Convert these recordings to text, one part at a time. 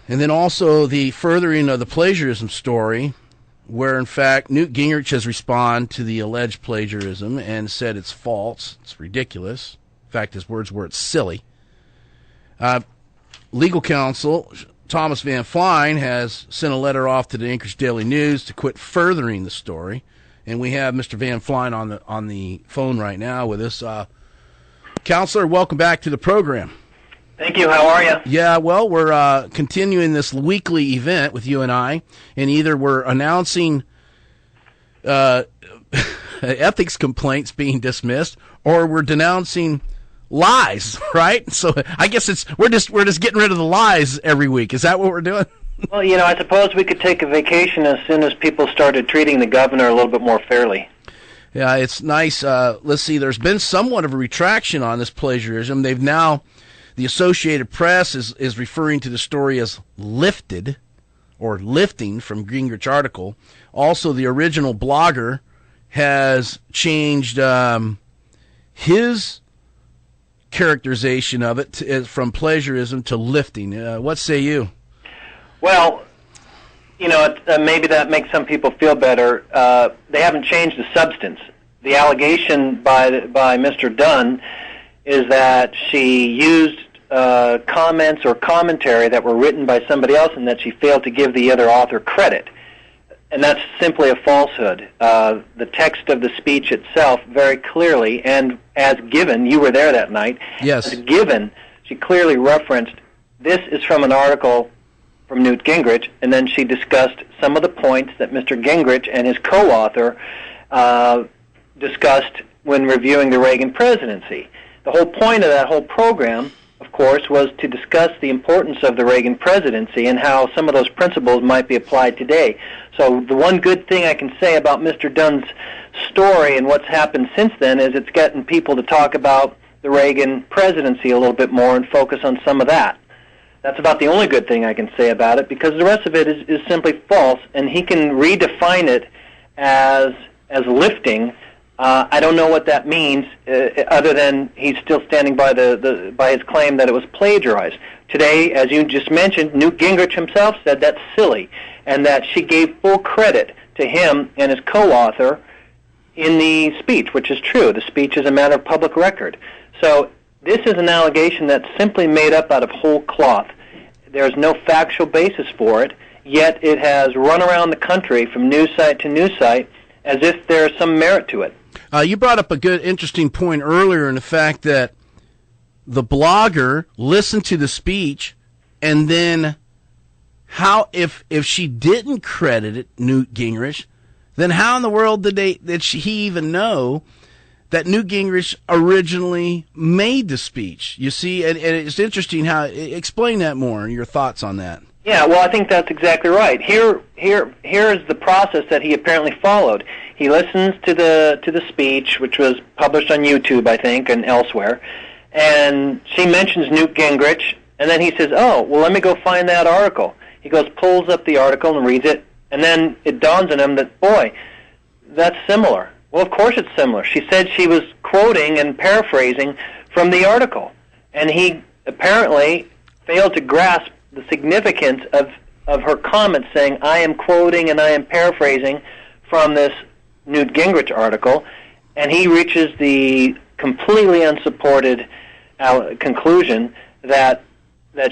And then also the furthering of the plagiarism story, where in fact Newt Gingrich has responded to the alleged plagiarism and said it's false, it's ridiculous. In fact, his words were, it's silly. Legal counsel Thomas Van Flein has sent a letter off to the Anchorage Daily News to quit furthering the story. And we have Mr. Van Flein on the phone right now with us. Counselor, welcome back to the program. Thank you. How are you? Yeah, well, we're continuing this weekly event with you and I, and either we're announcing ethics complaints being dismissed, or we're denouncing lies, right? So I guess we're just getting rid of the lies every week. Is that what we're doing? Well, I suppose we could take a vacation as soon as people started treating the governor a little bit more fairly. Yeah, it's nice. Let's see, there's been somewhat of a retraction on this plagiarism. They've now, the Associated Press is referring to the story as lifted or lifting from Gingrich article. Also, the original blogger has changed his characterization of it from plagiarism to lifting. What say you? Well, maybe that makes some people feel better. They haven't changed the substance. The allegation by Mr. Dunn is that she used comments or commentary that were written by somebody else and that she failed to give the other author credit. And that's simply a falsehood. The text of the speech itself very clearly, and as given, you were there that night, yes. As given, she clearly referenced, this is from an article from Newt Gingrich, and then she discussed some of the points that Mr. Gingrich and his co-author discussed when reviewing the Reagan presidency. The whole point of that whole program, of course, was to discuss the importance of the Reagan presidency and how some of those principles might be applied today. So the one good thing I can say about Mr. Dunn's story and what's happened since then is it's gotten people to talk about the Reagan presidency a little bit more and focus on some of that. That's about the only good thing I can say about it, because the rest of it is simply false, and he can redefine it as lifting. I don't know what that means, other than he's still standing by by his claim that it was plagiarized. Today, as you just mentioned, Newt Gingrich himself said that's silly, and that she gave full credit to him and his co-author in the speech, which is true. The speech is a matter of public record. So this is an allegation that's simply made up out of whole cloth. There's no factual basis for it, yet it has run around the country from news site to news site as if there's some merit to it. You brought up a good, interesting point earlier in the fact that the blogger listened to the speech, and then how, if she didn't credit it, Newt Gingrich, then how in the world did he even know that Newt Gingrich originally made the speech? You see, and it's interesting how, explain that more, and your thoughts on that. Yeah, well, I think that's exactly right. Here is the process that he apparently followed. He listens to the speech, which was published on YouTube, I think, and elsewhere, and she mentions Newt Gingrich, and then he says, oh, well, let me go find that article. He goes, pulls up the article and reads it, and then it dawns on him that, boy, that's similar. Well, of course it's similar. She said she was quoting and paraphrasing from the article, and he apparently failed to grasp the significance of her comments saying, I am quoting and I am paraphrasing from this Newt Gingrich article, and he reaches the completely unsupported conclusion that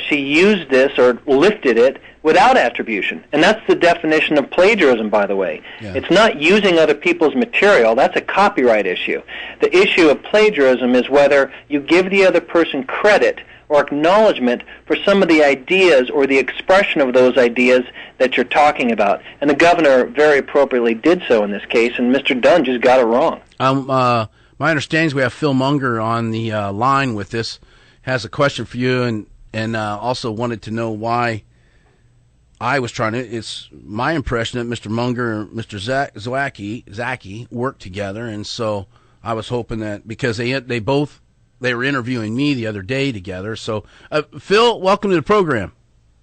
she used this or lifted it without attribution. And that's the definition of plagiarism, by the way. Yeah. It's not using other people's material. That's a copyright issue. The issue of plagiarism is whether you give the other person credit or acknowledgement for some of the ideas or the expression of those ideas that you're talking about. And the governor very appropriately did so in this case, and Mr. Dunn just got it wrong. My understanding is we have Phil Munger on the line with this, has a question for you, and also wanted to know why I was trying to. It's my impression that Mr. Munger and Mr. Zaki worked together, and so I was hoping that because they were interviewing me the other day together. So, Phil, welcome to the program.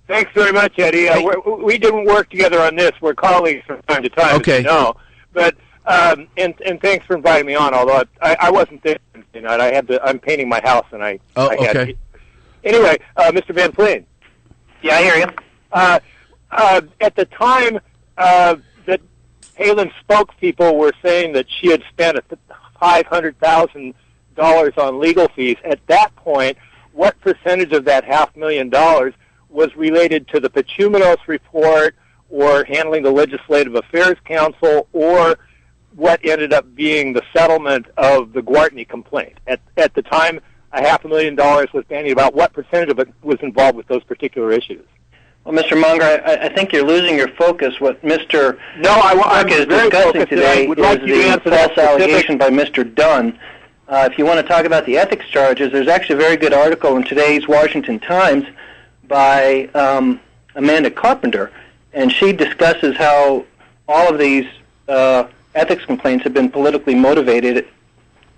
Thanks very much, Eddie. We didn't work together on this. We're colleagues from time to time, okay. As you know. But and thanks for inviting me on. Although I wasn't there tonight. I'm painting my house, and I had. Okay. Anyway, Mr. Van Flein. Yeah, I hear you. At the time that Palin's spokespeople were saying that she had spent $500,000 on legal fees, at that point, what percentage of that $500,000 was related to the Pachumenos report or handling the Legislative Affairs Council, or what ended up being the settlement of the Gwartney complaint? At the time, $500,000 was bandied about. What percentage of it was involved with those particular issues? Well, Mr. Munger, I think you're losing your focus. What Mr. I'm Burke is very discussing today would like is you to the answer that false allegation by Mr. Dunn. If you want to talk about the ethics charges, there's actually a very good article in today's Washington Times by Amanda Carpenter, and she discusses how all of these ethics complaints have been politically motivated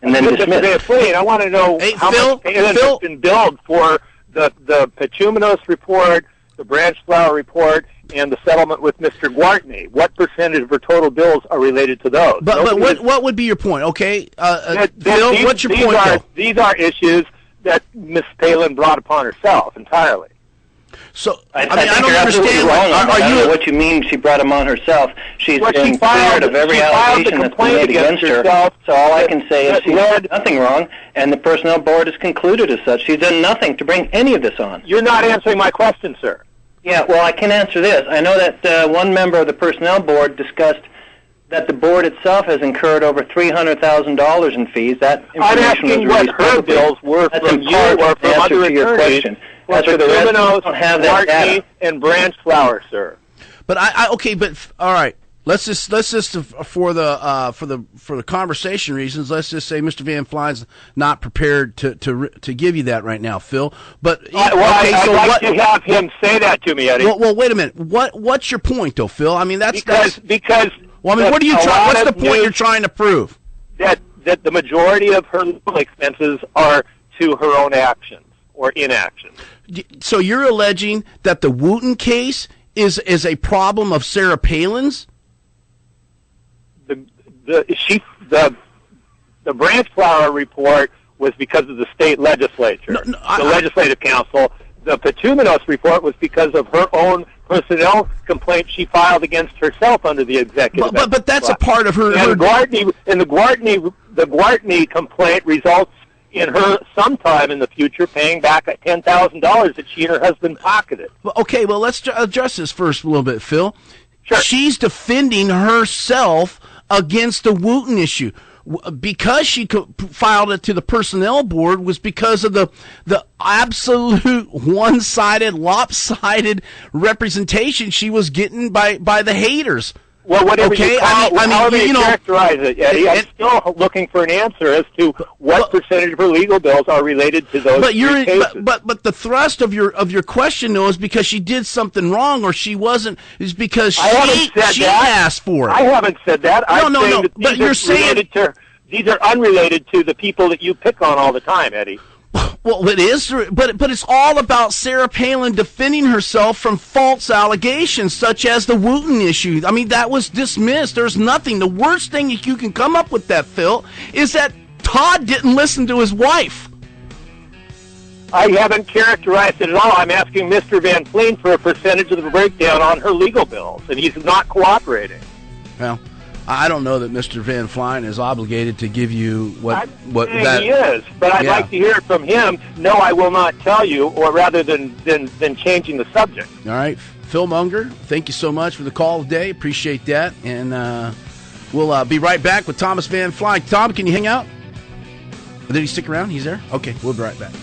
and then dismissed. Flein, I want to know how much payment has been billed for the Pachumenos report, the Branch Flower report, and the settlement with Mr. Gwartney. What percentage of her total bills are related to those? But what would be your point? Okay, Phil, what's your point? These are issues that Ms. Palin brought upon herself entirely. So I don't understand. I don't know what you mean she brought him on herself. She's been cleared of every allegation that's been made against her. So all I can say is she's done nothing wrong, and the Personnel Board has concluded as such. She's done nothing to bring any of this on. You're not answering my question, sir. Yeah, well, I can answer this. I know that one member of the Personnel Board discussed that the board itself has incurred over $300,000 in fees. That information was released what her bills were from you or from other attorneys. As for the rest, I don't have that data. And Branch Flower, sir. But all right. Let's just for the conversation reasons, let's just say Mr. Van Flein's not prepared to give you that right now, Phil. But I'd like to have him say that to me, Eddie. Well, wait a minute. What's your point, though, Phil? I mean, because. Well, I mean, what are you trying? What's the point you're trying to prove? That the majority of her legal expenses are to her own actions or inaction. So you're alleging that the Wooten case is a problem of Sarah Palin's? The Branch Flower report was because of the state legislature, the Legislative Council. The Pachumenos report was because of her own personnel complaint she filed against herself under the executive. But that's a part of her. And the Gwartney complaint results in her sometime in the future paying back $10,000 that she and her husband pocketed. Okay, well, let's address this first a little bit, Phil. Sure. She's defending herself against the Wooten issue. Because she filed it to the Personnel Board was because of the absolute one-sided, lopsided representation she was getting by the haters. Well, whatever you characterize it, Eddie, I'm still looking for an answer as to what percentage of her legal bills are related to those cases. But the thrust of your question, though, is because she did something wrong or she wasn't, is because she asked for it. I haven't said that. No. But you're saying these are unrelated to the people that you pick on all the time, Eddie. Well, it is, but it's all about Sarah Palin defending herself from false allegations, such as the Wooten issue. I mean, that was dismissed. There's nothing. The worst thing you can come up with that, Phil, is that Todd didn't listen to his wife. I haven't characterized it at all. I'm asking Mr. Van Flein for a percentage of the breakdown on her legal bills, and he's not cooperating. Well, I don't know that Mr. Van Flein is obligated to give you what that he is, but I'd like to hear it from him. No, I will not tell you, or rather than changing the subject. All right, Phil Munger, thank you so much for the call today. Appreciate that, and we'll be right back with Thomas Van Flein. Tom, can you hang out? Did he stick around? He's there. Okay, we'll be right back.